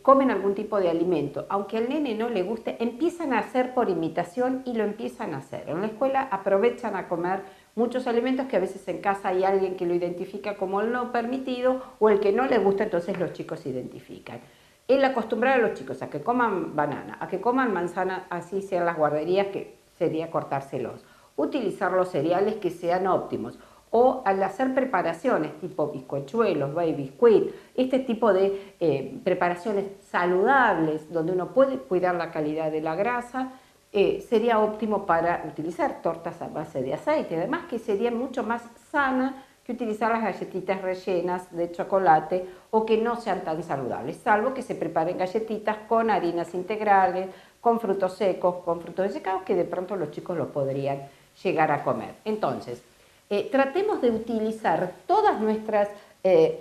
comen algún tipo de alimento, aunque al nene no le guste, empiezan a hacer por imitación y lo empiezan a hacer. En la escuela aprovechan a comer muchos alimentos que a veces en casa hay alguien que lo identifica como el no permitido o el que no le gusta, entonces los chicos se identifican. El acostumbrar a los chicos a que coman banana, a que coman manzana, así sean las guarderías, que sería cortárselos. Utilizar los cereales que sean óptimos. o al hacer preparaciones tipo bizcochuelos, baby biscuit, este tipo de preparaciones saludables donde uno puede cuidar la calidad de la grasa, sería óptimo para utilizar tortas a base de aceite, además que sería mucho más sana que utilizar las galletitas rellenas de chocolate o que no sean tan saludables, salvo que se preparen galletitas con harinas integrales, con frutos secos, con frutos desecados, que de pronto los chicos lo podrían llegar a comer. Entonces, tratemos de utilizar todas nuestras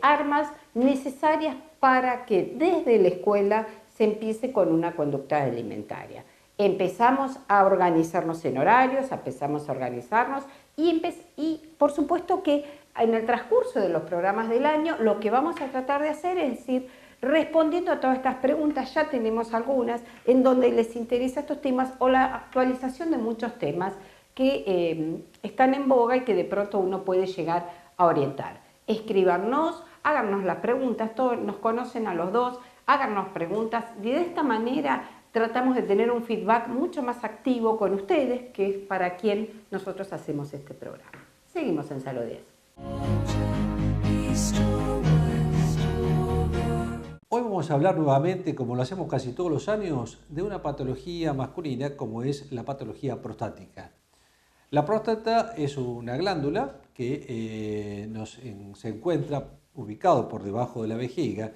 armas necesarias para que desde la escuela se empiece con una conducta alimentaria. Empezamos a organizarnos en horarios, empezamos a organizarnos y por supuesto que en el transcurso de los programas del año lo que vamos a tratar de hacer es ir respondiendo a todas estas preguntas. Ya tenemos algunas en donde les interesa estos temas o la actualización de muchos temas que están en boga y que de pronto uno puede llegar a orientar. Escríbanos, háganos las preguntas, todos nos conocen a los dos, háganos preguntas y de esta manera tratamos de tener un feedback mucho más activo con ustedes, que es para quien nosotros hacemos este programa. Seguimos en Salud 10. Hoy vamos a hablar nuevamente, como lo hacemos casi todos los años, de una patología masculina como es la patología prostática. La próstata es una glándula que se encuentra ubicado por debajo de la vejiga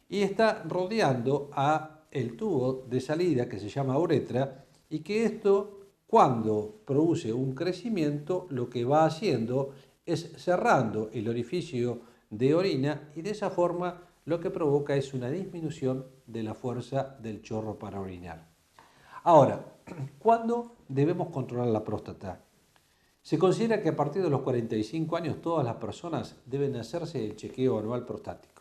y está rodeando a el tubo de salida que se llama uretra, y que esto, cuando produce un crecimiento, lo que va haciendo es cerrando el orificio de orina, y de esa forma lo que provoca es una disminución de la fuerza del chorro para orinar. Ahora, ¿cuándo debemos controlar la próstata? Se considera que a partir de los 45 años todas las personas deben hacerse el chequeo anual prostático.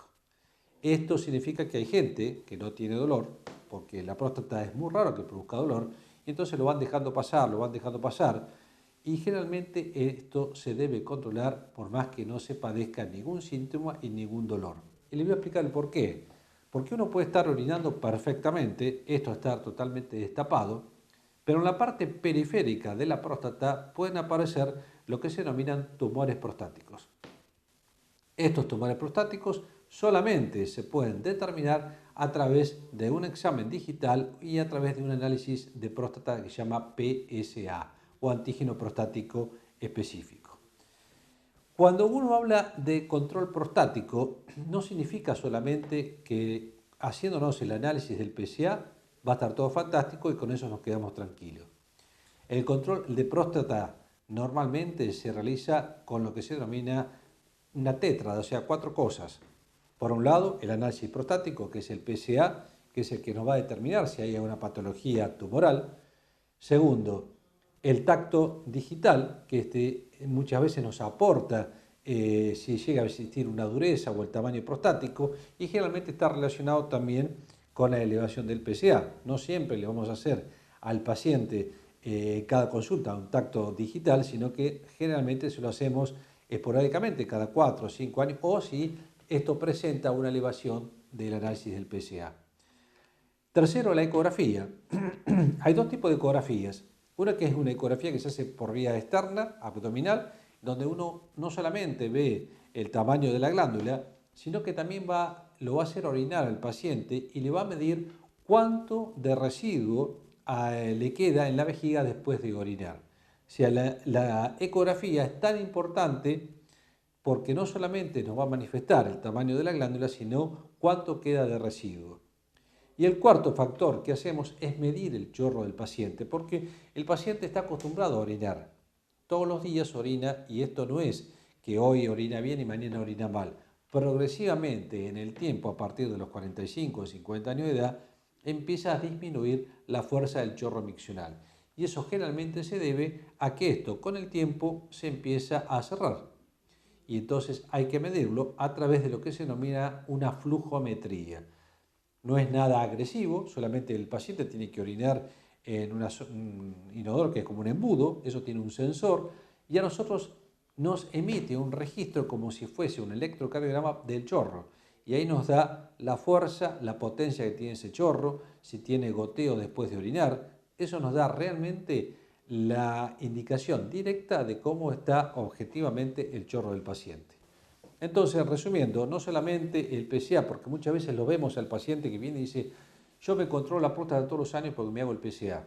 Esto significa que hay gente que no tiene dolor, porque la próstata es muy raro que produzca dolor, y entonces lo van dejando pasar, y generalmente esto se debe controlar por más que no se padezca ningún síntoma y ningún dolor. Y les voy a explicar el por qué. Porque uno puede estar orinando perfectamente, esto está totalmente destapado, pero en la parte periférica de la próstata pueden aparecer lo que se denominan tumores prostáticos. Estos tumores prostáticos solamente se pueden determinar a través de un examen digital y a través de un análisis de próstata que se llama PSA o antígeno prostático específico. Cuando uno habla de control prostático, no significa solamente que haciéndonos el análisis del PSA va a estar todo fantástico y con eso nos quedamos tranquilos. El control de próstata normalmente se realiza con lo que se denomina una tétrada, o sea, 4 cosas. Por un lado, el análisis prostático, que es el PSA, que es el que nos va a determinar si hay una patología tumoral. Segundo, el tacto digital, que muchas veces nos aporta si llega a existir una dureza o el tamaño prostático, y generalmente está relacionado también con la elevación del PSA. No siempre le vamos a hacer al paciente cada consulta un tacto digital, sino que generalmente se lo hacemos esporádicamente, cada 4 o 5 años, o si esto presenta una elevación del análisis del PSA. Tercero, la ecografía. Hay 2 tipos de ecografías. Una que es una ecografía que se hace por vía externa, abdominal, donde uno no solamente ve el tamaño de la glándula, sino que también lo va a hacer orinar al paciente y le va a medir cuánto de residuo le queda en la vejiga después de orinar. O sea, la ecografía es tan importante porque no solamente nos va a manifestar el tamaño de la glándula, sino cuánto queda de residuo. Y el cuarto factor que hacemos es medir el chorro del paciente, porque el paciente está acostumbrado a orinar. Todos los días orina, y esto no es que hoy orina bien y mañana orina mal. Progresivamente en el tiempo, a partir de los 45 o 50 años de edad, empieza a disminuir la fuerza del chorro miccional. Y eso generalmente se debe a que esto con el tiempo se empieza a cerrar. Y entonces hay que medirlo a través de lo que se denomina una flujometría. No es nada agresivo, solamente el paciente tiene que orinar en un inodoro que es como un embudo, eso tiene un sensor, y a nosotros nos emite un registro como si fuese un electrocardiograma del chorro. Y ahí nos da la fuerza, la potencia que tiene ese chorro, si tiene goteo después de orinar. Eso nos da realmente la indicación directa de cómo está objetivamente el chorro del paciente. Entonces, resumiendo, no solamente el PSA, porque muchas veces lo vemos al paciente que viene y dice, yo me controlo la próstata todos los años porque me hago el PSA,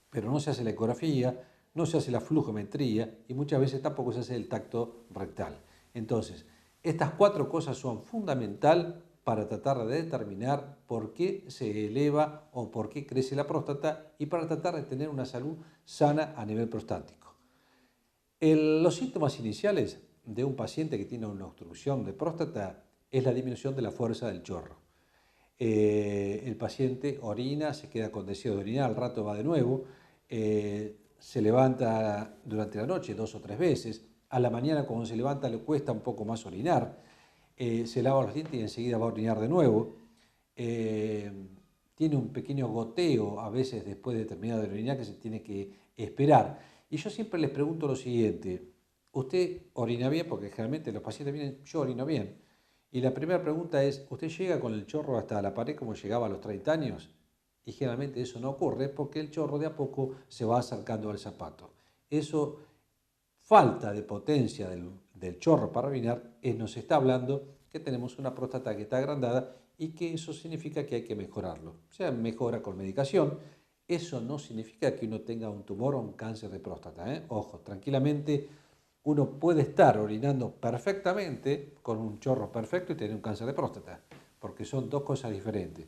pero no se hace la ecografía, no se hace la flujometría y muchas veces tampoco se hace el tacto rectal. Entonces, estas 4 cosas son fundamentales para tratar de determinar por qué se eleva o por qué crece la próstata y para tratar de tener una salud sana a nivel prostático. Los síntomas iniciales de un paciente que tiene una obstrucción de próstata es la disminución de la fuerza del chorro. El paciente orina, se queda con deseo de orinar, al rato va de nuevo, se levanta durante la noche 2 o 3 veces, a la mañana cuando se levanta le cuesta un poco más orinar, se lava los dientes y enseguida va a orinar de nuevo, tiene un pequeño goteo a veces después de terminar de orinar que se tiene que esperar. Y yo siempre les pregunto lo siguiente, ¿usted orina bien? Porque generalmente los pacientes vienen, yo orino bien. Y la primera pregunta es, ¿usted llega con el chorro hasta la pared como llegaba a los 30 años? Y generalmente eso no ocurre porque el chorro de a poco se va acercando al zapato. Eso, falta de potencia del chorro para orinar, nos está hablando que tenemos una próstata que está agrandada y que eso significa que hay que mejorarlo. O sea, mejora con medicación. Eso no significa que uno tenga un tumor o un cáncer de próstata, ¿eh? Ojo, tranquilamente uno puede estar orinando perfectamente con un chorro perfecto y tener un cáncer de próstata, porque son 2 cosas diferentes.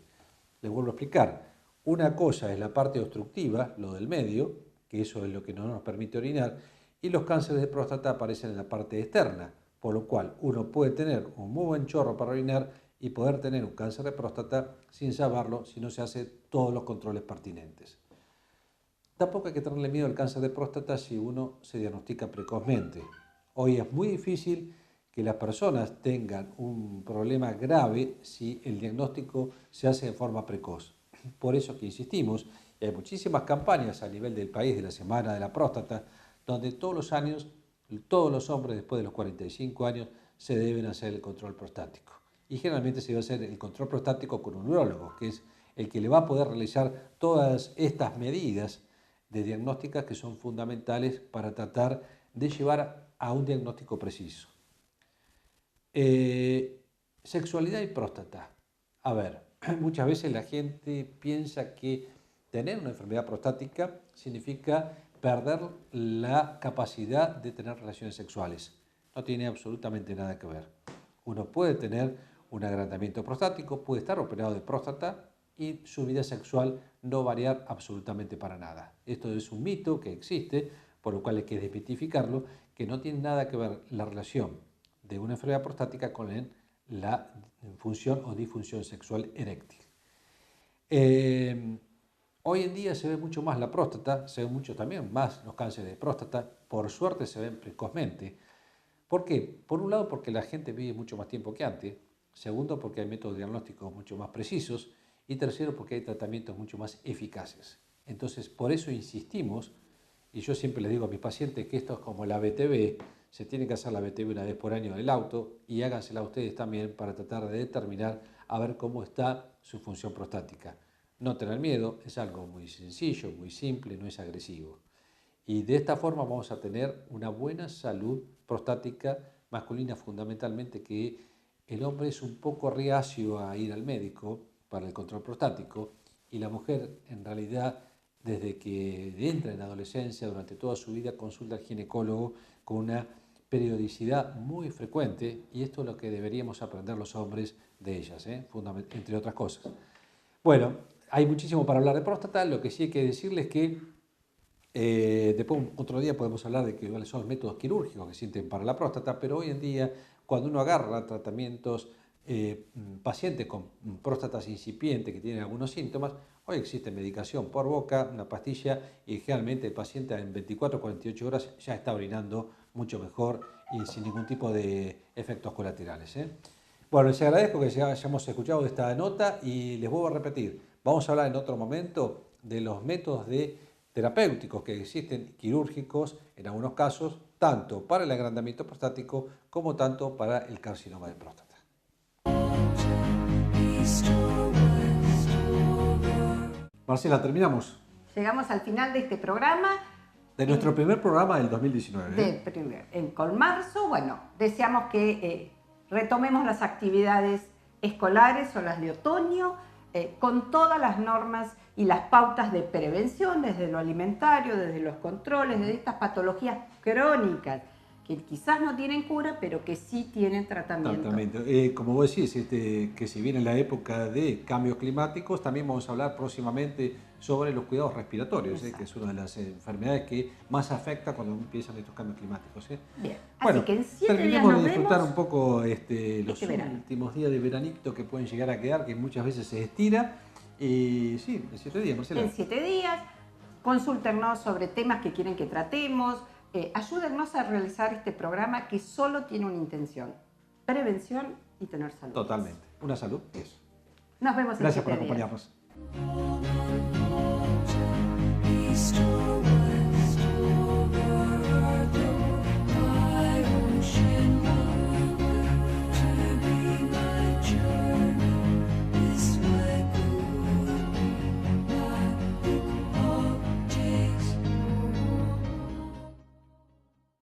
Les vuelvo a explicar. Una cosa es la parte obstructiva, lo del medio, que eso es lo que no nos permite orinar, y los cánceres de próstata aparecen en la parte externa, por lo cual uno puede tener un muy buen chorro para orinar y poder tener un cáncer de próstata sin saberlo si no se hace todos los controles pertinentes. Tampoco hay que tenerle miedo al cáncer de próstata si uno se diagnostica precozmente. Hoy es muy difícil que las personas tengan un problema grave si el diagnóstico se hace de forma precoz. Por eso que insistimos, y hay muchísimas campañas a nivel del país de la Semana de la Próstata, donde todos los años, todos los hombres después de los 45 años se deben hacer el control prostático. Y generalmente se debe hacer el control prostático con un urólogo, que es el que le va a poder realizar todas estas medidas de diagnóstica que son fundamentales para tratar de llevar a un diagnóstico preciso. Sexualidad y próstata. A ver, muchas veces la gente piensa que tener una enfermedad prostática significa perder la capacidad de tener relaciones sexuales. No tiene absolutamente nada que ver. Uno puede tener un agrandamiento prostático, puede estar operado de próstata y su vida sexual no variar absolutamente para nada. Esto es un mito que existe, por lo cual hay que desmitificarlo, que no tiene nada que ver la relación de una enfermedad prostática con la función o disfunción sexual eréctil. Hoy en día se ve mucho más la próstata, se ven mucho también más los cánceres de próstata, por suerte se ven precozmente. ¿Por qué? Por un lado porque la gente vive mucho más tiempo que antes, segundo porque hay métodos diagnósticos mucho más precisos y tercero porque hay tratamientos mucho más eficaces. Entonces por eso insistimos, y yo siempre les digo a mis pacientes que esto es como la BTV, se tiene que hacer la BTV una vez por año del auto y hágansela ustedes también para tratar de determinar a ver cómo está su función prostática. No tener miedo, es algo muy sencillo, muy simple, no es agresivo. Y de esta forma vamos a tener una buena salud prostática masculina, fundamentalmente que el hombre es un poco reacio a ir al médico para el control prostático y la mujer en realidad desde que entra en adolescencia durante toda su vida consulta al ginecólogo con una periodicidad muy frecuente y esto es lo que deberíamos aprender los hombres de ellas, entre otras cosas. Bueno, hay muchísimo para hablar de próstata, lo que sí hay que decirles es que después otro día podemos hablar de cuáles son los métodos quirúrgicos que existen para la próstata, pero hoy en día cuando uno agarra tratamientos pacientes con próstatas incipientes que tienen algunos síntomas, hoy existe medicación por boca, una pastilla y generalmente el paciente en 24 o 48 horas ya está orinando mucho mejor y sin ningún tipo de efectos colaterales. Bueno, les agradezco que hayamos escuchado esta nota y les vuelvo a repetir, vamos a hablar en otro momento de los métodos terapéuticos que existen, quirúrgicos en algunos casos, tanto para el agrandamiento prostático como tanto para el carcinoma de próstata. Marcela, ¿terminamos? llegamos al final de este programa. De nuestro primer programa del 2019. Con marzo, bueno, deseamos que retomemos las actividades escolares o las de otoño, con todas las normas y las pautas de prevención, desde lo alimentario, desde los controles, de estas patologías crónicas, que quizás no tienen cura, pero que sí tienen tratamiento. Como vos decís, que si viene la época de cambios climáticos, también vamos a hablar próximamente sobre los cuidados respiratorios, que es una de las enfermedades que más afecta cuando empiezan estos cambios climáticos. Bien, bueno, así que en 7 días terminemos nos de disfrutar vemos un poco los últimos días de veranito que pueden llegar a quedar, que muchas veces se estira. Y sí, en 7 días, Marcela. En 7 días, consúltenos sobre temas que quieren que tratemos. Ayúdennos a realizar este programa que solo tiene una intención: prevención y tener salud. Totalmente. Una salud y eso. Nos vemos en 7 días. Gracias por acompañarnos.